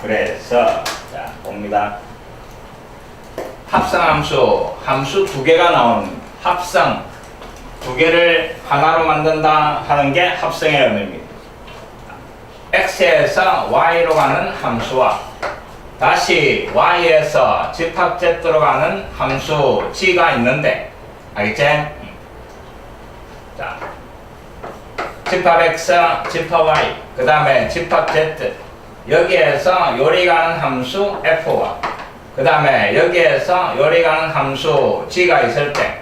그래서 자 봅니다. 합성함수, 함수 두 개가 나오는 합성 두 개를 하나로 만든다 하는 게 합성의 의미입니다. x에서 y로 가는 함수와 다시 y에서 집합 z로 가는 함수 g가 있는데 알겠지? 자, 집합 x, 집합 y, 그 다음에 집합 z 여기에서 요리 가는 함수 f와 그 다음에 여기에서 요리 가는 함수 g가 있을 때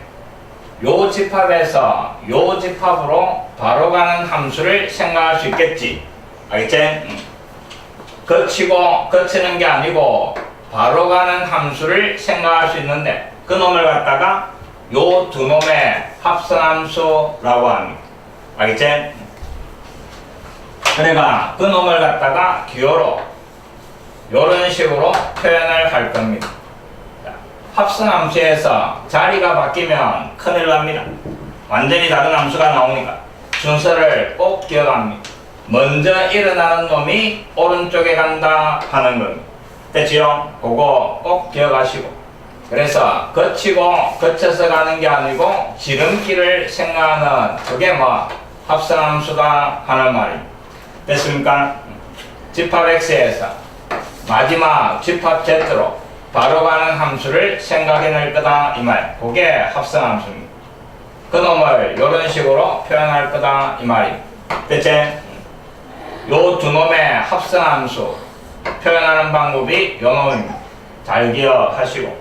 요 집합에서 요 집합으로 바로 가는 함수를 생각할 수 있겠지. 알겠지? 거치는 게 아니고 바로 가는 함수를 생각할 수 있는데 그 놈을 갖다가 요 두 놈의 합성함수라고 합니다. 알겠지? 그러니까 그 놈을 갖다가 기호로 요런 식으로 표현을 할 겁니다. 합성함수에서 자리가 바뀌면 큰일 납니다. 완전히 다른 함수가 나오니까 순서를 꼭 기억합니다. 먼저 일어나는 놈이 오른쪽에 간다 하는 겁니다. 됐지요? 그거 꼭 기억하시고 그래서 거쳐서 가는 게 아니고 지름길을 생각하는 그게 뭐 합성함수다 하는 말입니다. 됐습니까? 집합 x에서 마지막 집합 z로 바로 가는 함수를 생각해낼 거다 이 말. 그게 합성함수입니다. 그 놈을 이런 식으로 표현할 거다 이 말입니다. 됐지? 요 두 놈의 합성함수 표현하는 방법이 요 놈입니다. 잘 기억하시고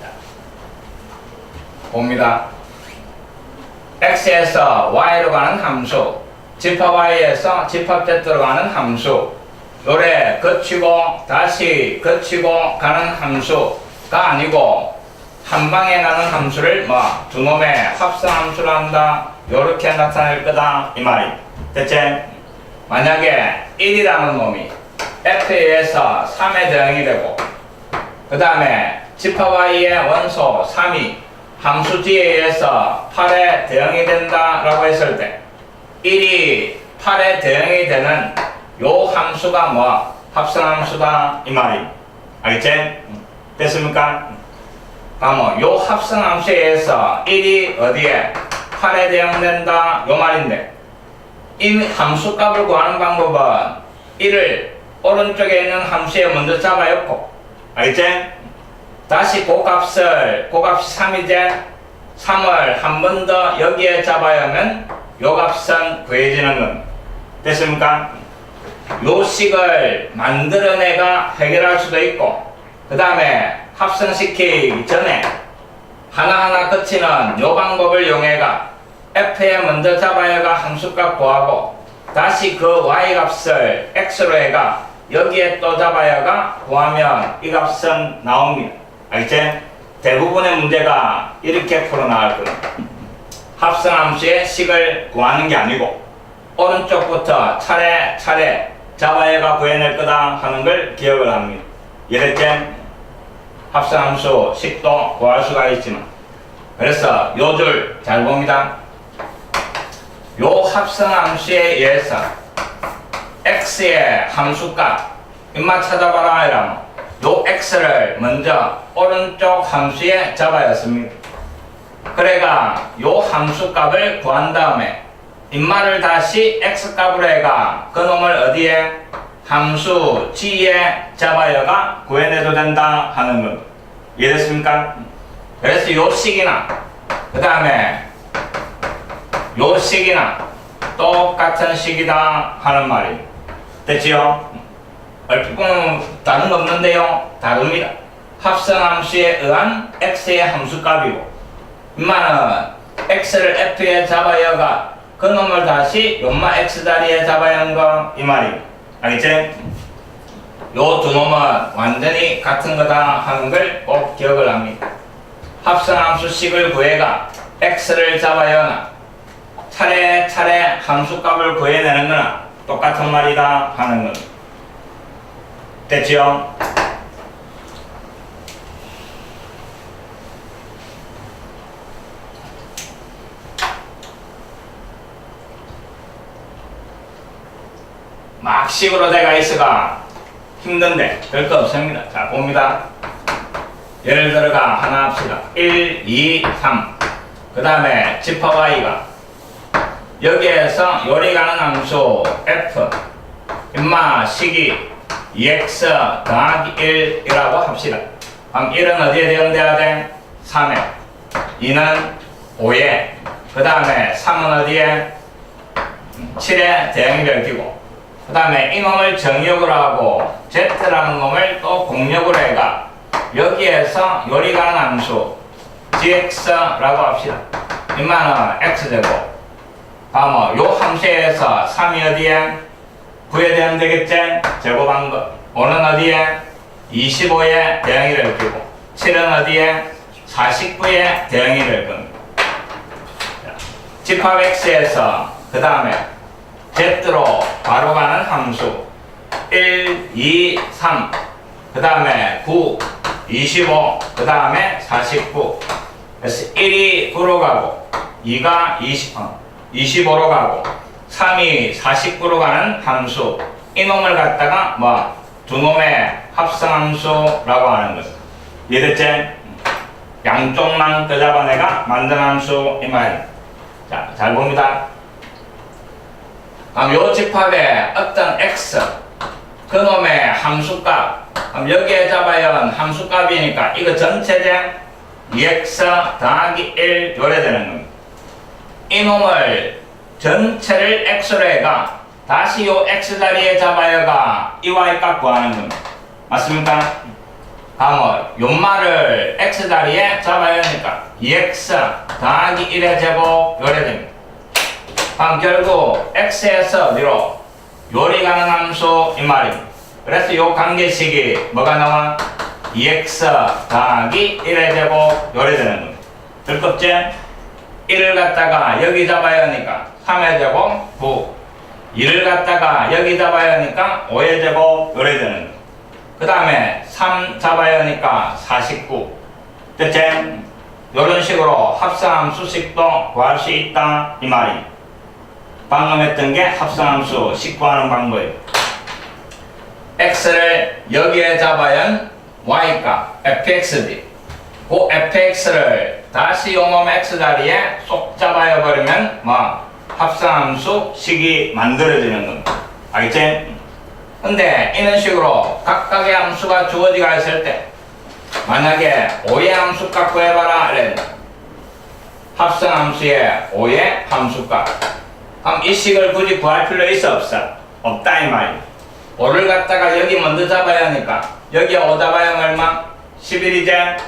자, 봅니다. x에서 y로 가는 함수 집합 y에서 집합 z로 가는 함수 요래 거치고 다시 거치고 가는 함수가 아니고 한 방에 가는 함수를 뭐 두 놈의 합성함수로 한다 요렇게 나타낼 거다 이 말이 됐지? 만약에 1이라는 놈이 f에 의해서 3에 대응이 되고 그 다음에 집합 y의 원소 3이 함수 g에 의해서 8에 대응이 된다 라고 했을 때 1이 8에 대응이 되는 요 함수가 뭐 합성함수다 이 말이 알겠지? 됐습니까? 요 합성함수에 의해서 1이 어디에 8에 대응된다 요 말인데 이 함수값을 구하는 방법은 1을 오른쪽에 있는 함수에 먼저 잡아였고 알겠지? 다시 그 값이 3이제 3을 한 번 더 여기에 잡아야 하면 요 값은 구해지는 겁니다. 됐습니까? 요 식을 만들어내가 해결할 수도 있고 그 다음에 합성시키기 전에 하나하나 거치는 요 방법을 이용해가 f에 먼저 잡아야가 함수값 구하고 다시 그 y 값을 x로 해가 여기에 또 잡아야가 구하면 이 값은 나옵니다. 알겠지? 대부분의 문제가 이렇게 풀어나갈 겁니다. 합성함수의 식을 구하는 게 아니고 오른쪽부터 차례차례 잡아야가 구해낼 거다 하는 걸 기억을 합니다. 이랬지? 합성함수 식도 구할 수가 있지만 그래서 요 줄 잘 봅니다. 요 합성함수에 의해서 x의 함수값 입맛 찾아봐라 이러면 요 x를 먼저 오른쪽 함수에 잡아야 했습니다. 그래가 요 함수값을 구한 다음에 입말을 다시 x값으로 해가 그 놈을 어디에 함수 g에 잡아야가 구해내도 된다 하는 겁니다. 이해됐습니까? 그래서 요 식이나 그 다음에 요 식이나 똑같은 식이다 하는 말입니다. 됐지요? 얼핏 보면 다른 거 없는데요. 다릅니다. 합성함수에 의한 x의 함수값이고 인마는 x를 f에 잡아야가 그 놈을 다시 요마 x 자리에 잡아야 하는 거 이 말입니다. 알겠지? 요 두 놈은 완전히 같은 거다 하는 걸 꼭 기억을 합니다. 합성함수식을 구해가 x를 잡아야 하나 차례차례 함수값을 구해내는 거나 똑같은 말이다 하는 겁니다. 됐지요? 막 식으로 돼가 있어가 힘든데 별거 없습니다. 자, 봅니다. 예를 들어가 하나 합시다. 1, 2, 3. 그 다음에 집합 y가 여기에서 요리 가는 함수 f 임마 식이 2x 더하기 1이라고 합시다. 그럼 1은 어디에 대응돼야 돼? 3에 2는 5에 그 다음에 3은 어디에? 7에 대응이 별기고 그 다음에 이놈을 정역으로 하고 z라는 놈을 또 공역으로 해가 여기에서 요리 가는 함수 gx라고 합시다. 임마는 x제곱 다음 요 함수에서 3이 어디에? 9에 대응되겠지? 제곱한 거 5는 어디에? 25에 대응이 될 거고 7은 어디에? 49에 대응이 될 겁니다. 집합 x에서 그 다음에 z로 바로 가는 함수 1, 2, 3 그 다음에 9, 25 그 다음에 49 그래서 1이 9로 가고 2가 25로 가고 3이 49로 가는 함수 이놈을 갖다가 두 놈의 합성함수라고 하는 거죠. 이해됐지? 양쪽만 끄잡아내가 만든 함수 이 말입니다. 자, 잘 봅니다. 요 집합에 어떤 x 그놈의 함수값 여기에 잡아야 함수값이니까 이거 전체제 2x 더하기 1 요래 되는 겁니다. 이놈을 전체를 x로 해가 다시 요 x 자리에 잡아야가 이 y 값 구하는 겁니다. 맞습니까? 다음 요말을 x 자리에 잡아야 하니까 2x 더하기 1의 제곱 요래 됩니다. 그럼 결국 x에서 어디로? 요리 가는 함수 이 말입니다. 그래서 요 관계식이 뭐가 나와? 2x 더하기 1의 제곱 요래 되는 겁니다. 들껍지? 1을 갖다가 여기 잡아야 하니까 3의 제곱 9 2를 갖다가 여기 잡아야 하니까 5의 제곱 요래 되는 겁니다. 그 다음에 3 잡아야 하니까 49 됐지? 요런 식으로 합성함수식도 구할 수 있다 이 말입니다. 방금 했던 게 합성함수 식 구하는 방법이에요. x를 여기에 잡아야 y값 fxd 그 fx를 다시 요놈 x 자리에 쏙 잡아야 버리면 합성함수 식이 만들어지는 겁니다. 알겠지? 근데 이런 식으로 각각의 함수가 주어지가 있을 때 만약에 5의 함수값 구해봐라 이랬다. 합성함수의 5의 함수값 그럼 이 식을 굳이 구할 필요 있어 없어? 없다 이 말이야. 5를 갖다가 여기 먼저 잡아야 하니까 여기에 5 잡아야 얼마? 11이제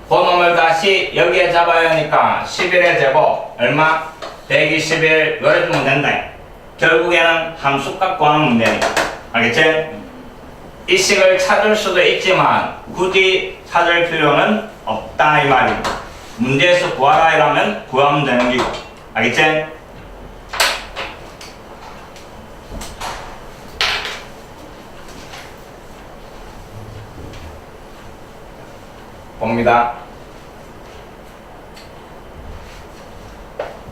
그 놈을 다시 여기에 잡아야 하니까 11의 제곱 얼마? 121 요래주면 된다. 결국에는 함수값 구하는 문제니까 알겠지? 이 식을 찾을 수도 있지만 굳이 찾을 필요는 없다 이 말입니다. 문제에서 구하라 이라면 구하면 되는 기고 알겠지? 봅니다.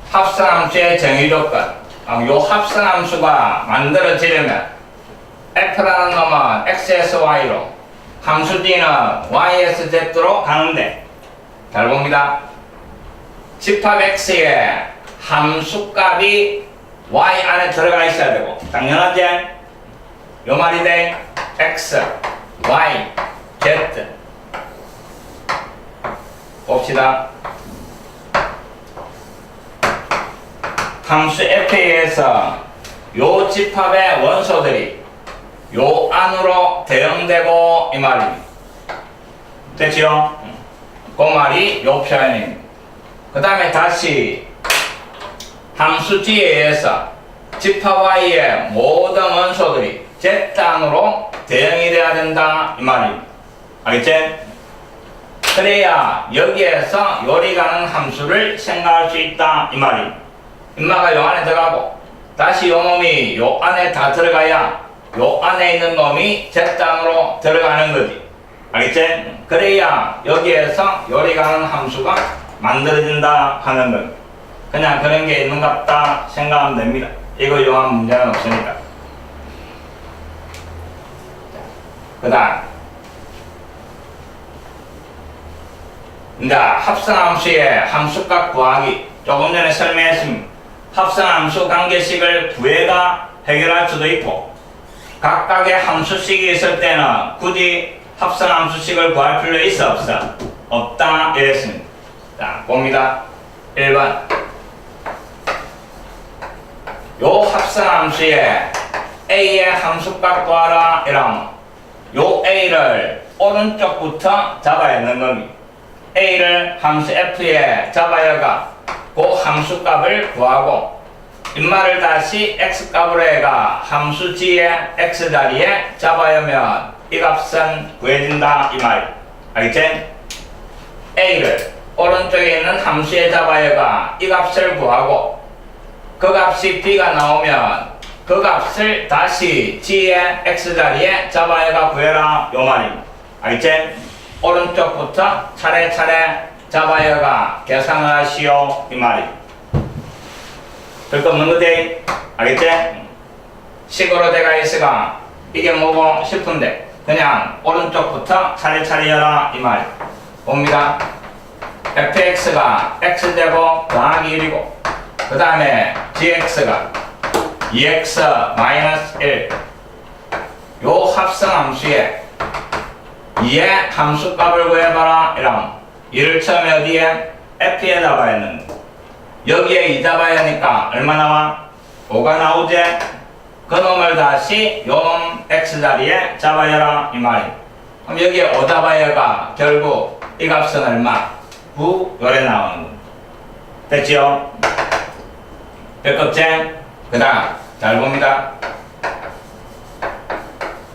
합성함수의 정의조건 요 합성함수가 만들어지려면 f라는 놈은 x에서 y로 함수 d는 y에서 z로 가는데 잘 봅니다. 집합 x에 함수값이 y 안에 들어가 있어야 되고 당연하지? 요 말이 돼. x, y, z 봅시다. 함수 f에서 요 집합의 원소들이 요 안으로 대응되고 이 말입니다. 됐지요? 그 말이 요 표현입니다. 그 다음에 다시 함수 g에 의해서 집합 y의 모든 원소들이 z 안으로 대응이 돼야 된다 이 말입니다. 알겠지? 그래야 여기에서 요리 가는 함수를 생각할 수 있다 이 말입니다. 인마가 요 안에 들어가고 다시 요 놈이 요 안에 다 들어가야 요 안에 있는 놈이 z 안으로 들어가는 거지. 알겠지? 그래야 여기에서 요리 가는 함수가 만들어진다 하는 겁니다. 그냥 그런 게 있는갑다 생각하면 됩니다. 이거 요한 문제는 없으니까. 그 다음 이제 합성함수의 함수값 구하기 조금 전에 설명했습니다. 합성함수 관계식을 구해가 해결할 수도 있고 각각의 함수식이 있을 때는 굳이 합성함수식을 구할 필요 있어 없어? 없다 이랬습니다. 자 봅니다. 1번 요 합성함수에 A의 함수값 구하라 이러면 요 A를 오른쪽부터 잡아야 하는 겁니다. A를 함수 F에 잡아야가 그 함수값을 구하고 인마를 다시 X값으로 해가 함수 G의 X자리에 잡아야면 이 값은 구해진다 이 말이야. 알겠지? A를 오른쪽에 있는 함수에 잡아야가 이 값을 구하고 그 값이 B가 나오면 그 값을 다시 G의 X자리에 잡아야가 구해라 요 말입니다. 알겠지? 오른쪽부터 차례차례 잡아야가 계산을 하시오 이 말입니다. 그러니까 뭔데? 알겠지? 식으로 돼가 있으가 이게 뭐고 싶은데 그냥 오른쪽부터 차례차례 열라 이 말입니다. 봅니다. fx가 x제곱 더하기 1이고 그 다음에 gx가 2x 마이너스 1 요 합성함수에 2의 함수값을 구해봐라 이러면 2를 처음에 어디에? f에 잡아야 했는데 여기에 2 잡아야 하니까 얼마 나와? 5가 나오지? 그 놈을 다시 요 놈 x자리에 잡아야라 이 말이야. 그럼 여기에 5 잡아야가 결국 이 값은 얼마? 9 요래 나오는 겁니다. 됐지요? 됐겠지? 그 다음 잘 봅니다.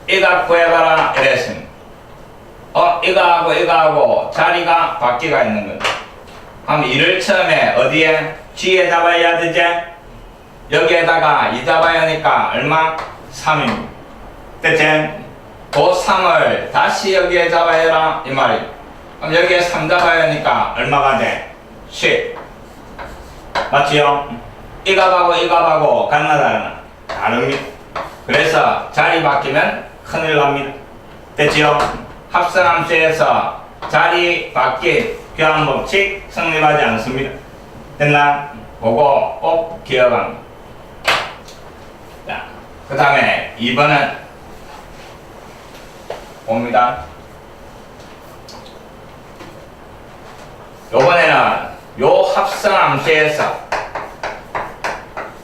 이 값 구해봐라 이랬습니다. 이거하고 자리가 바뀌가 있는 거죠. 그럼 2를 처음에 어디에? G에 잡아야 되지? 여기에다가 2 잡아야 하니까 얼마? 3입니다. 됐지? 그 3을 다시 여기에 잡아야 해라 이 말이에요. 그럼 여기에 3 잡아야 하니까 얼마가 돼? 10. 맞지요? 이 값하고 같나 다르나? 다릅니다. 그래서 자리 바뀌면 큰일 납니다. 됐지요? 합성함수에서 자리 바뀐 교환 법칙 성립하지 않습니다. 됐나? 그거 꼭 기억합니다. 자, 그 다음에 2번은 봅니다. 요번에는 요 합성함수에서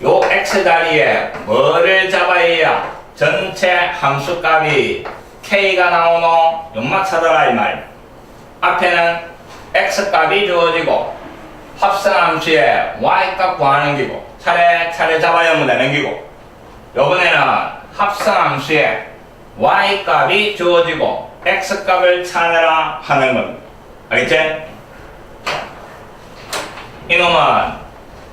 요 x자리에 뭐를 잡아야 전체 함수값이 K가 나오노? 연마 찾아라 이 말. 앞에는 X값이 주어지고 합성함수에 Y값 구하는 기고 차례차례 잡아야만 되는 기고 요번에는 합성함수에 Y값이 주어지고 X값을 찾아라 하는 겁니다. 알겠지? 이놈은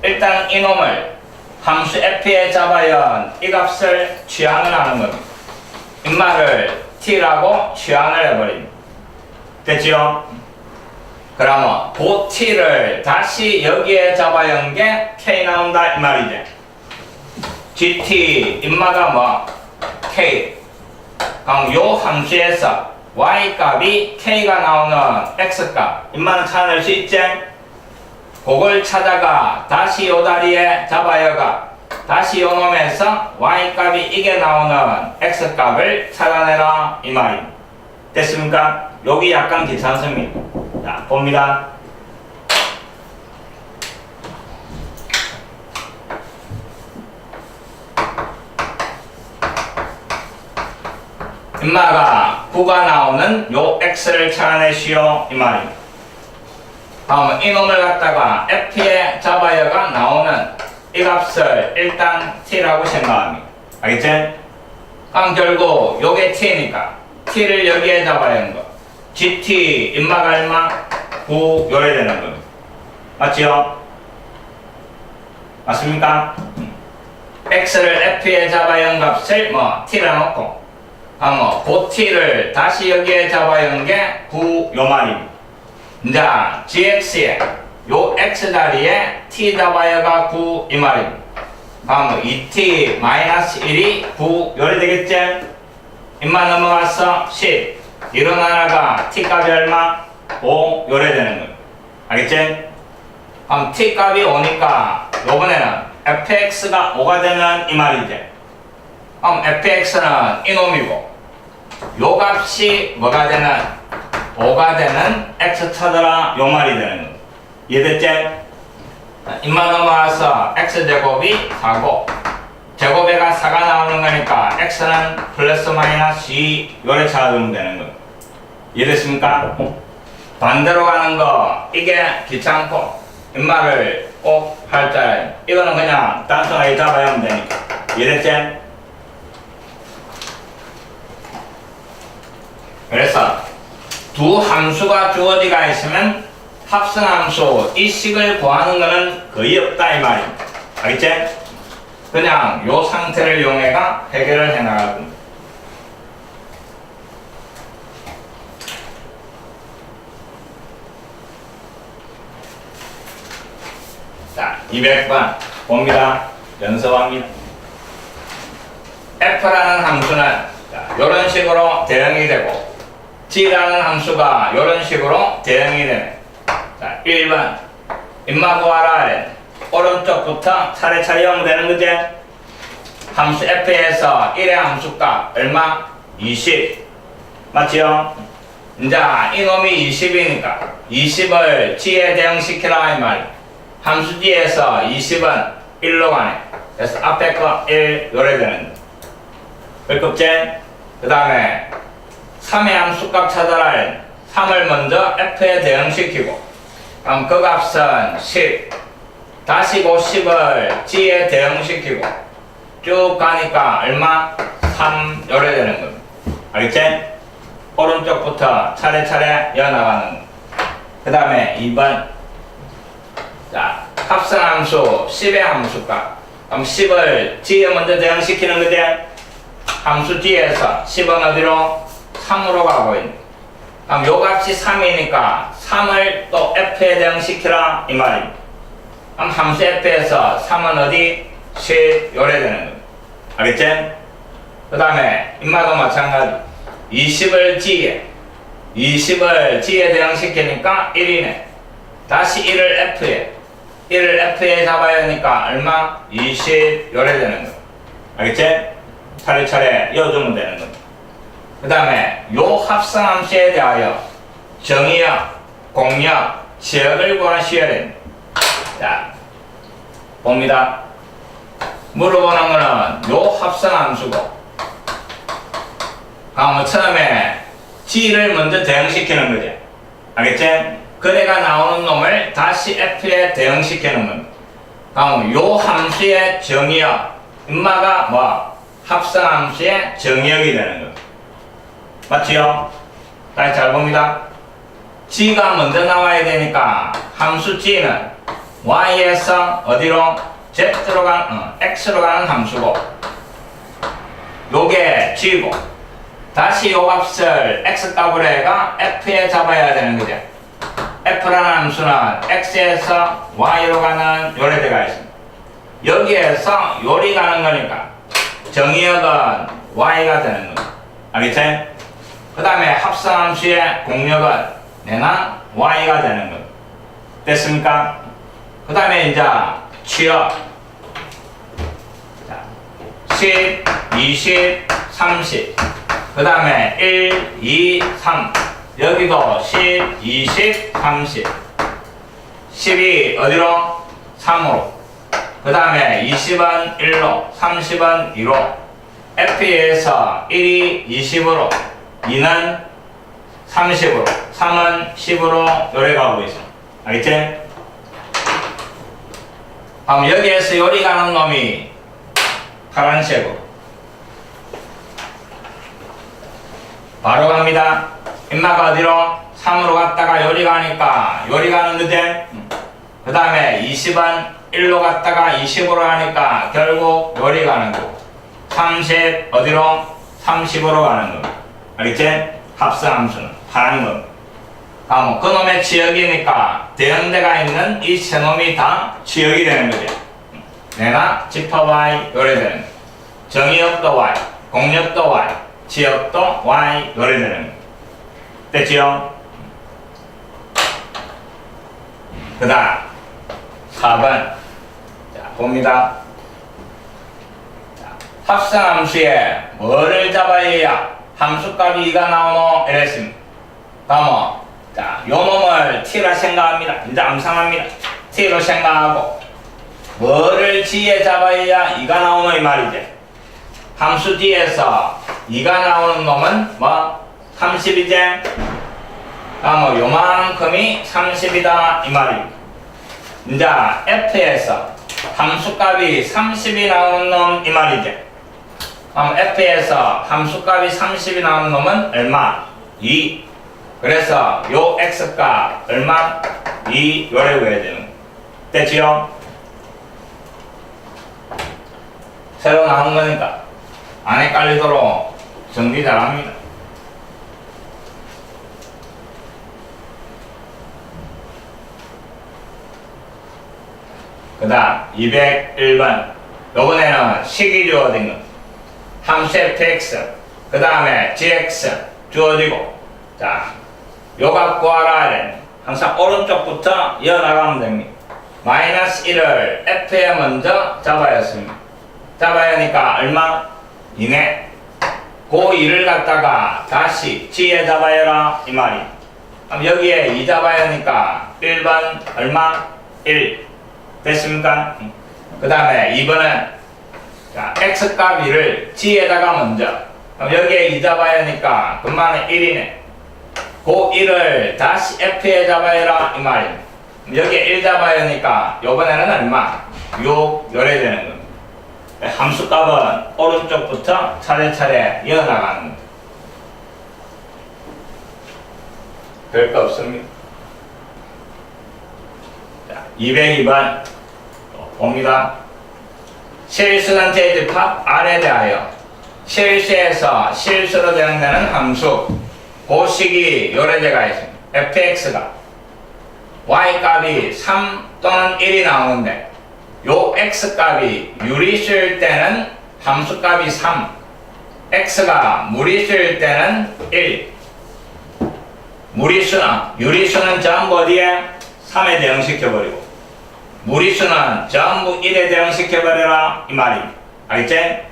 일단 이놈을 함수 F에 잡아야 이 값을 취한을 하는 겁니다. 인마를 T라고 취한을 해버립니다. 됐지요? 그러면 그 T를 다시 여기에 잡아야 하는 게 K 나온다 이 말이지. GT 인마가 뭐? K. 그럼 요 함수에서 Y값이 K가 나오는 X값 인마는 찾아낼 수 있지? 그걸 찾아가 다시 요 다리에 잡아야가 다시 요 놈에서 Y값이 이게 나오는 X값을 찾아내라 이 말입니다. 됐습니까? 여기 약간 귀찮습니다. 자 봅니다. 인마가 9가 나오는 요 X를 찾아내시오 이 말입니다. 다음은 이놈을 갖다가 F에 잡아야가 나오는 이 값을 일단 T라고 생각합니다. 알겠지? 그럼 결국 요게 T니까 T를 여기에 잡아야 하는 거. GT 인마가 얼마? 9 요래 되는 겁니다. 맞지요? 맞습니까? X를 F에 잡아야 하는 값을 뭐 T라 놓고 그 T를 다시 여기에 잡아야 하는 게 9 요 말입니다. 이제 GX에 요 X자리에 T 잡아야가 9 이 말입니다. 다음 2T 마이너스 1이 9 요래 되겠지? 입만 넘어가서 10. 일어나다가 t값이 얼마? 5 요래 되는 거예요. 알겠지? 그럼 t값이 5니까 요번에는 fx가 5가 되는 이 말이지. 그럼 fx는 이놈이고 요 값이 뭐가 되는? 5가 되는 x 찾아라 요 말이 되는 거예요. 이해됐지? 입만 넘어가서 x제곱이 4고 제곱에가 4가 나오는 거니까 x는 플러스 마이너스 2 요래 찾아주면 되는 거예요. 이해됐습니까? 반대로 가는 거 이게 귀찮고 입말을 꼭 할 줄 이거는 그냥 단순하게 잡아야 하면 되니까. 이해됐지? 그래서 두 함수가 주어지가 있으면 합성함수 이 식을 구하는 거는 거의 없다 이 말입니다. 알겠지? 그냥 요 상태를 이용해가 해결을 해 나갈 겁니다. 자, 200번 봅니다. 연습합니다. f라는 함수는 자, 이런 식으로 대응이 되고 g라는 함수가 이런 식으로 대응이 되네. 자, 1번 입마 구하라. 오른쪽부터 차례차례 하면 되는 거지? 함수 f에서 1의 함수값 얼마? 20 맞지요? 이제 이놈이 20이니까 20을 g에 대응시키라 이 말. 함수 g에서 20은 1로 가네. 그래서 앞에 거 1 요래 되는 거. 그렇지? 그 다음에 3의 함수값 찾아라. 3을 먼저 f에 대응시키고 그럼 그 값은 10 다시 그 10을 g에 대응시키고 쭉 가니까 얼마? 3 요래 되는 겁니다. 알겠지? 오른쪽부터 차례차례 이어나가는 거. 그 다음에 2번 자, 합성함수 10의 함수값 그럼 10을 g에 먼저 대응시키는 거지? 함수 g에서 10은 어디로? 3으로 가고 있는 그럼 요 값이 3이니까 3을 또 f에 대응시키라 이 말입니다. 그럼 함수 f에서 3은 어디? 10 요래 되는 겁니다. 알겠지? 그 다음에 입마도 마찬가지 20을 g에 대응시키니까 1이네. 다시 1을 f에 잡아야 하니까 얼마? 20 요래 되는 거. 알겠지? 차례차례 이어주면 되는 겁니다. 그 다음에 요 합성함수에 대하여 정의역, 공역, 지역을 구하셔야 됩니다. 자, 봅니다. 물어보는 거는 요 합성함수고 그럼 처음에 g를 먼저 대응시키는 거지. 알겠지? 그래가 나오는 놈을 다시 f에 대응시키는 겁니다. 그럼 요 함수의 정의역 인마가 뭐? 합성함수의 정의역이 되는 겁니다. 맞지요? 다시 잘 봅니다. g가 먼저 나와야 되니까 함수 g는 y에서 어디로? z로 x로 가는 함수고 요게 g고 다시 요 값을 x값으로 해가 f에 잡아야 되는 거죠. f라는 함수는 x에서 y로 가는 요래대가 있습니다. 여기에서 요리 가는 거니까 정의역은 y가 되는 겁니다. 알겠지? 그 다음에 합성함수의 공역은 내나 y가 되는 겁니다. 됐습니까? 그 다음에 이제 취역 10, 20, 30 그 다음에 1, 2, 3 여기도 10, 20, 30 10이 어디로? 3으로 그 다음에 20은 1로 30은 2로 F에서 1이 20으로 2는 30으로 3은 10으로 요래 가고 있어. 알겠지? 그럼 여기에서 요리 가는 놈이 파란색으로 바로 갑니다. 인마가 어디로? 3으로 갔다가 요리 가니까 요리 가는 거지? 그 다음에 20은 1로 갔다가 20으로 가니까 결국 요리 가는 거고 30 어디로? 30으로 가는 거고 알겠지? 합성함수는 파란 거. 그럼 그놈의 지역이니까 대응대가 있는 이 세 놈이 다 지역이 되는 거지. 내가 집합 y 요래 되는 거. 정의역도 y, 공역도 y, 지역도 y 요래되는 거. 됐지요? 그 다음 4번 자 봅니다. 합성함수에 뭐를 잡아야 함수값이 2가 나오노? 이랬습니다. 그러면 자, 요 놈을 t라 생각합니다. 이제 암상합니다. t로 생각하고 뭐를 g에 잡아야 2가 나오노 이 말이지. 함수 g에서 2가 나오는 놈은 뭐? 30이지? 그러면 요만큼이 30이다 이 말입니다. 이제 f에서 함수값이 30이 나오는 놈 이 말이지. 그럼 f에서 함수값이 30이 나오는 놈은 얼마? 2. 그래서 요 x값 얼마? 2 요래 구해야 되는 거. 됐지요? 새로 나온 거니까 안 헷갈리도록 정리 잘합니다. 그 다음 201번 요번에는 식이 주어진 거 함수 fx 그 다음에 gx 주어지고 자 요값 구하라 이래. 항상 오른쪽부터 이어나가면 됩니다. 마이너스 1을 f에 먼저 잡아야 했습니다. 잡아야 하니까 얼마? 2네. 그 2를 갖다가 다시 g에 잡아야라 이 말이. 그럼 여기에 2 잡아야 하니까 1번 얼마? 1 됐습니까? 그 다음에 2번은 자, x값 2를 g에다가 먼저 그럼 여기에 2 잡아야 하니까 그만은 1이네. 그 1을 다시 f에 잡아야라 이 말입니다. 여기에 1 잡아야 하니까 요번에는 얼마? 6 요래 되는 겁니다. 함수값은 오른쪽부터 차례차례 이어나가는 겁니다. 별거 없습니다. 자, 202번 봅니다. 실수는 대집합 R에 대하여 실수에서 실수로 대응되는 함수 그 식이 요래되가 있습니다. fx가 y값이 3 또는 1이 나오는데 요 x값이 유리수일 때는 함수값이 3 x가 무리수일 때는 1 유리수는 전부 어디에? 3에 대응시켜버리고 무리수는 전부 1에 대응시켜버려라 이 말입니다. 알겠지?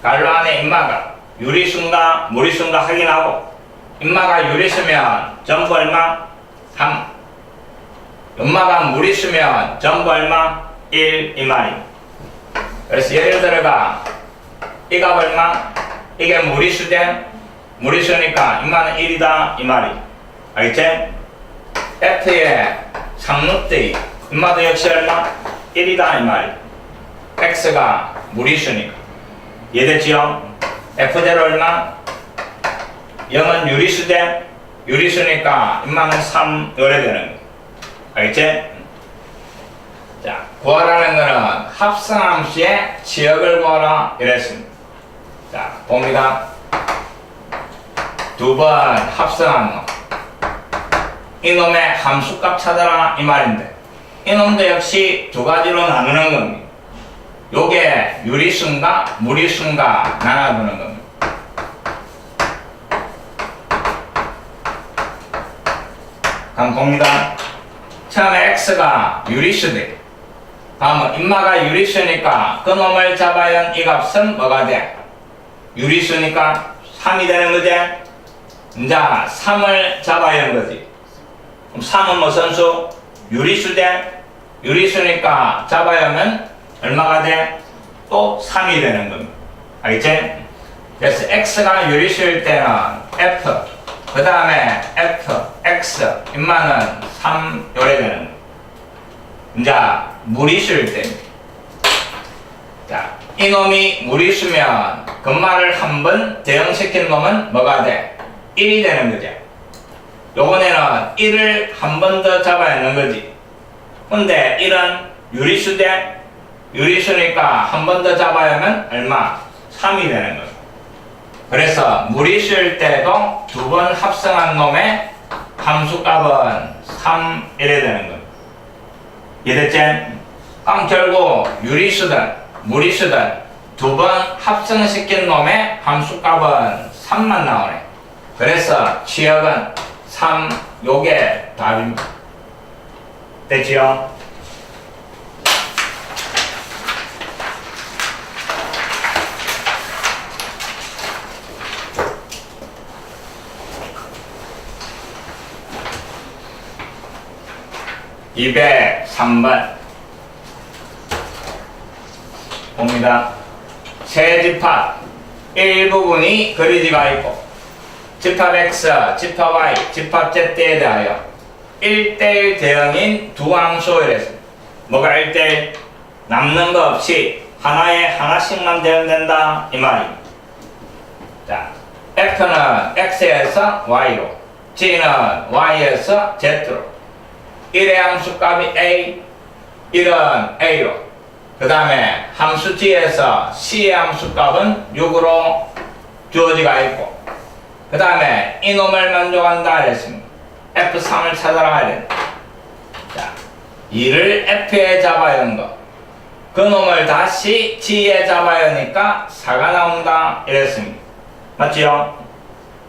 갈로 안에 인마가 유리수인가 무리수인가 확인하고 인마가 유리수면 전부 얼마? 3 인마가 무리수면 전부 얼마? 1 이 말입니다. 그래서 예를 들어가 이 값 얼마? 이게 무리수대 무리수니까 인마는 1이다 이 말입니다. 알겠지? f의 상루대 인마도 역시 얼마? 1이다 이 말입니다. x가 무리수니까 이해됐지요? f대로 얼마? 0은 유리수대 유리수니까 인마는 3 요래 되는 거 알겠지? 자, 구하라는 거는 합성함수의 지역을 구하라 이랬습니다. 자, 봅니다. 2번 합성한 놈 이놈의 함수값 찾아라 이 말인데 이놈도 역시 두 가지로 나누는 겁니다. 요게 유리수인가 무리수인가 나눠두는 겁니다. 그럼 봅니다. 처음에 x가 유리수대 다음은 인마가 유리수니까 그 놈을 잡아야 이 값은 뭐가 돼? 유리수니까 3이 되는 거지? 이제 3을 잡아야 하는 거지. 그럼 3은 무슨 수? 유리수 대 유리수니까 잡아야 하면 얼마가 돼? 또 3이 되는 겁니다. 알겠지? 그래서 x가 유리수일 때는 f 그 다음에 f, x 인마는 3 요래 되는 겁니다. 이제 무리수일 때입니다. 자, 이놈이 무리수면 근말을 한 번 대응시킨 놈은 뭐가 돼? 1이 되는 거지. 요번에는 1을 한 번 더 잡아야 하는 거지. 근데 1은 유리수 대 유리수니까 한 번 더 잡아야 하면 얼마? 3이 되는 거야. 그래서 무리수일 때도 두 번 합성한 놈의 함수값은 3 이래 되는 거야. 이해됐지? 그럼 결국 유리수든 무리수든 두 번 합성시킨 놈의 함수값은 3만 나오네. 그래서 취역은 3, 요게 답입니다. 됐지요? (203번) 봅니다. 세 집합 일부분이 그리지가 있고 집합 X, 집합 Y, 집합 Z에 대하여 1대1 대응인 두 함수 이랬습니다. 뭐가 1대1? 남는 거 없이 하나에 하나씩만 대응된다 이 말입니다. 자, F는 X에서 Y로, G는 Y에서 Z로. 1의 함수 값이 A, 1은 A로. 그 다음에 함수 G에서 C의 함수 값은 6으로 주어지가 있고, 그 다음에 이놈을 만족한다 그랬습니다. F3을 찾아라 이랬다. 자, 2를 F에 잡아야 하는 거. 그 놈을 다시 G에 잡아야 하니까 4가 나온다 이랬습니다. 맞지요?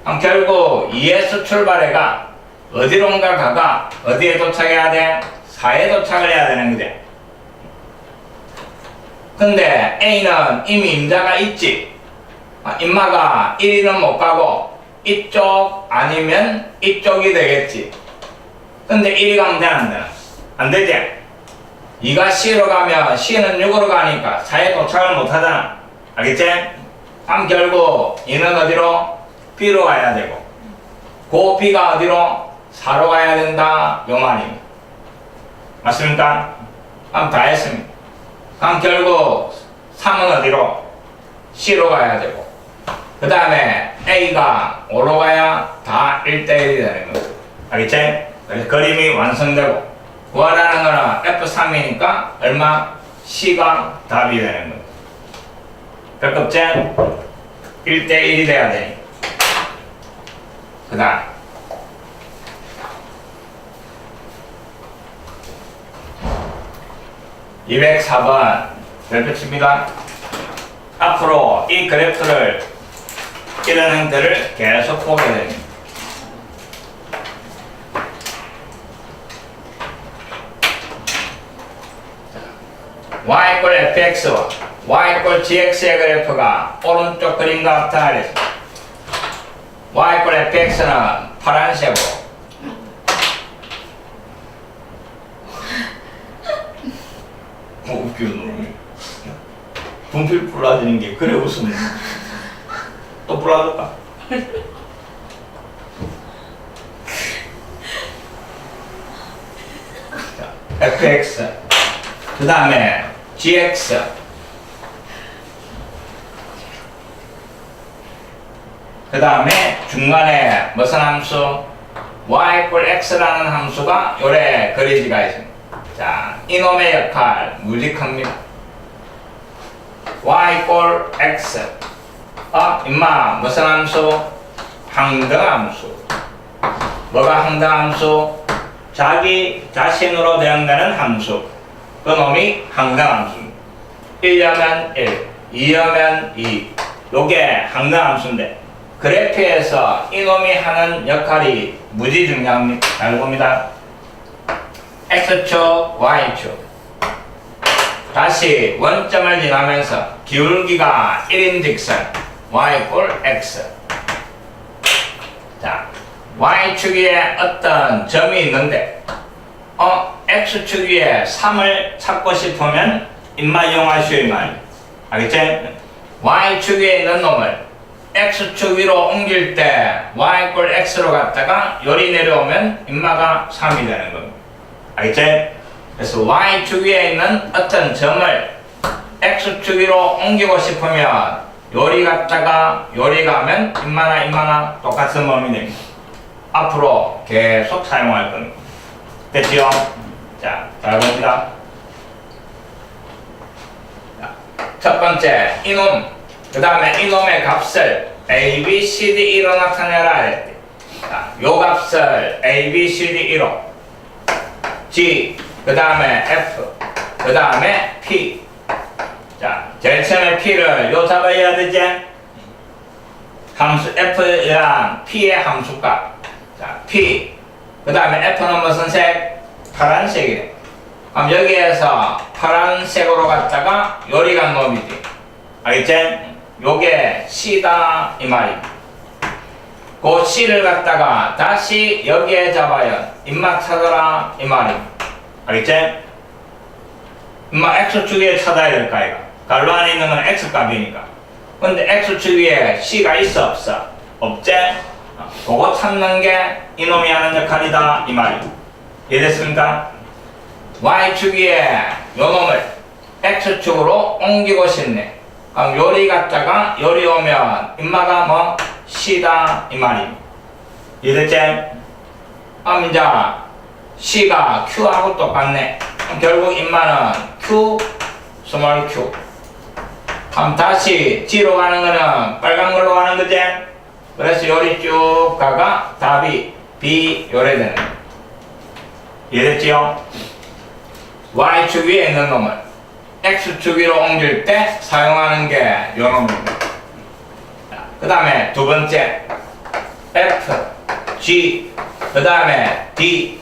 그럼 결국 2에서 출발해가 어디론가 가가 어디에 도착해야 돼? 4에 도착을 해야 되는 거지. 근데 A는 이미 임자가 있지. 임마가 1위는 못 가고 이쪽 아니면 이쪽이 되겠지. 근데 1위 가면 되나 안 되나? 안 되지? 2가 C로 가면 C는 6으로 가니까 4에 도착을 못 하잖아. 알겠지? 그럼 결국 2는 어디로? B로 가야 되고, 그 B가 어디로? 4로 가야 된다 요 말입니다. 맞습니까? 그럼 다 했습니다. 그럼 결국 3은 어디로? C로 가야 되고, 그 다음에 A가 5로 가야 다 1대1이 되는 거죠. 알겠지? 그래서 그림이 완성되고, 구하라는 거는 F3이니까 얼마? C가 답이 되는 거죠. 배꼽제 1대1이 돼야 되니까. 그 다음 204번 별표 칩니다. 앞으로 이 그래프를 이런 형태를 계속 보게 됩니다. y = fx와 y = gx의 그래프가 오른쪽 그림과 같다 그랬습니다. y = fx는 파란색으로, 웃겨 놈이. 분필 불라지는 게 그래 웃음네. 또 불라졌다. fx 그 다음에 gx 그 다음에 중간에 무슨 함수? y = x라는 함수가 요래 그려지가 있습니다. 자, 이놈의 역할 무지 큽니다. y = x. 임마 무슨 함수? 항등함수. 뭐가 항등함수? 자기 자신으로 대응되는 함수. 그 놈이 항등함수입니다. 1려면 1, 2려면 2. 요게 항등함수인데 그래프에서 이놈이 하는 역할이 무지 중요합니다. 잘 봅니다. X축, Y축. 다시 원점을 지나면서 기울기가 1인직선 Y = X. 자, Y축 위에 어떤 점이 있는데 X축 위에 3을 찾고 싶으면 임마 이용하시오 이 말이야. 알겠지? Y축 위에 있는 놈을 X축 위로 옮길 때 Y = X로 갔다가 요리 내려오면 임마가 3이 되는 겁니다. 알겠지? 그래서 Y축 위에 있는 어떤 점을 X축 위로 옮기고 싶으면 요리 갔다가 요리 가면 임마나 똑같은 놈이 됩니다. 앞으로 계속 사용할 겁니다. 됐지요? 자, 잘 봅니다. 첫 번째, 이놈. 그 다음에 이놈의 값을 A, B, C, D, E로 나타내라 했대. 자, 요 값을 A, B, C, D, E로 G, 그 다음에 F, 그 다음에 P. 자, 제일 처음에 P를 요 잡아야 되지? 함수 f랑 p의 함수값. 자, p. 그 다음에 f는 무슨 색? 파란색이래. 그럼 여기에서 파란색으로 갔다가 요리간 놈이지. 알겠지? 요게 C다 이 말입니다. 그 C를 갖다가 다시 여기에 잡아요. 입맛 찾아라 이 말입니다. 알겠지? 입맛 X축 위에 찾아야 될까 이거. 갈로 안에 있는 건 X값이니까. 근데 X축 위에 C가 있어 없어? 없지? 그거 찾는 게 이놈이 하는 역할이다 이 말입니다. 이해됐습니까? Y축 위에 요놈을 X축으로 옮기고 싶네. 그럼 요리 갔다가 요리 오면 인마가 뭐? C다 이 말입니다. 이해됐지? 그럼 이제 C가 Q하고 똑같네. 그럼 결국 인마는 Q, 스몰 Q. 그럼 다시 G로 가는 거는 빨간 걸로 가는 거지? 그래서 요리 쭉 가가 답이 B 요래 되는 거야. 이해됐지요? Y축 위에 있는 놈을 X축 위로 옮길 때 사용하는 게 요 놈입니다. 그 다음에 두 번째 F, G, 그 다음에 D.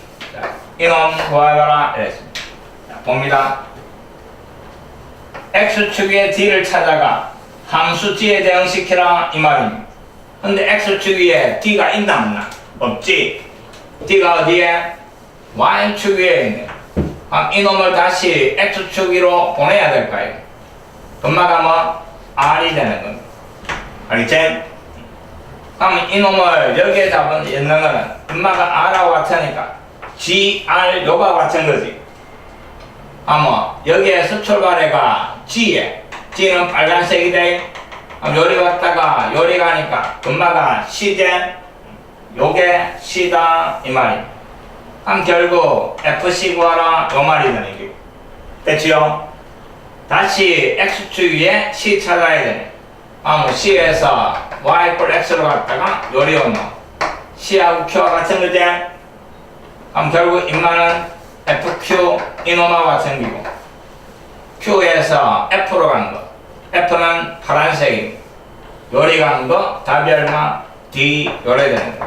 이놈 구해봐라 이랬습니다. 봅니다. X축 위에 D를 찾아가 함수 G에 대응시키라 이 말입니다. 근데 X축 위에 D가 있나 없나? 없지. D가 어디에? Y축 위에 있네. 그럼 이놈을 다시 X축 위로 보내야 될까요? 금마가 뭐? R이 되는 겁니다. 알겠지? 그럼 이놈을 여기에 잡은 있는 거는 금마가 R하고 같으니까 GR 요가 같은 거지. 뭐 여기에서 출발해가 G에 G는 빨간색이 돼. 요리 갔다가 요리 가니까 금마가 C제 요게 C다 이 말이. 그럼 결국 FC 구하라 요 말이 되는 게 됐지요? 다시 X축 위에 C 찾아야 되네. C에서 Y 꼴 X로 갔다가 요리 온 놈 C하고 Q와 같은 거지? 그럼 결국 인마는 FQ 이놈하고 같은 기고 Q에서 F로 간 거 F는 파란색입니다. 요리 간 거 답이 얼마? D 요래 되는 거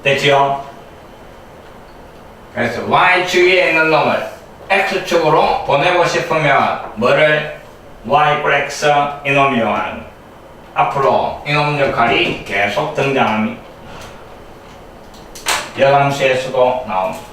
됐지요? 그래서 Y축 위에 있는 놈을 X축으로 보내고 싶으면 뭐를? Y = X 이놈이 요하는 거. 앞으로 이놈 역할이 계속 등장합니다. 여함수에서도 나옵니다.